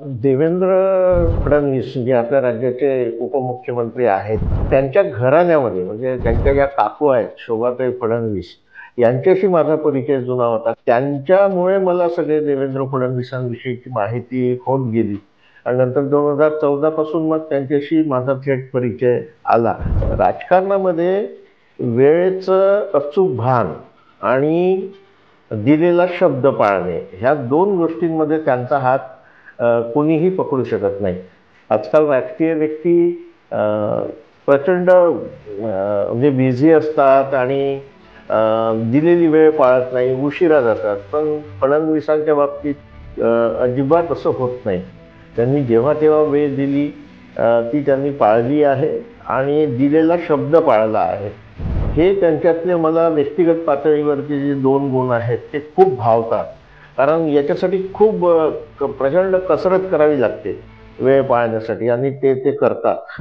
देवेंद्र फडणवीस जे आपल्या राज्याचे उपमुख्यमंत्री आहेत, त्यांच्या घराण्यामध्ये म्हणजे त्यांच्या ज्या काकू आहेत शोभाताई फडणवीस यांच्याशी माझा परिचय जुना होता. त्यांच्यामुळे मला सगळे देवेंद्र फडणवीसांविषयीची माहिती होत गेली आणि नंतर 2014 पासून मग त्यांच्याशी माझा थेट परिचय आला. राजकारणामध्ये वेळेचं अचूक भान आणि दिलेला शब्द पाळणे ह्या दोन गोष्टींमध्ये त्यांचा हात कोणीही पकडू शकत नाही. आजकाल राजकीय व्यक्ती प्रचंड म्हणजे बिझी असतात आणि दिलेली वेळ पाळत नाही, उशिरा जातात. पण फडणवीसांच्या बाबतीत अजिबात असं होत नाही. त्यांनी जेव्हा तेव्हा वेळ दिली ती त्यांनी पाळली आहे आणि दिलेला शब्द पाळला आहे. हे त्यांच्यातले मला व्यक्तिगत पातळीवरचे जे दोन गुण आहेत ते खूप भावतात. कारण याच्यासाठी खूप प्रचंड कसरत करावी लागते वेळ पाळण्यासाठी आणि ते करतात.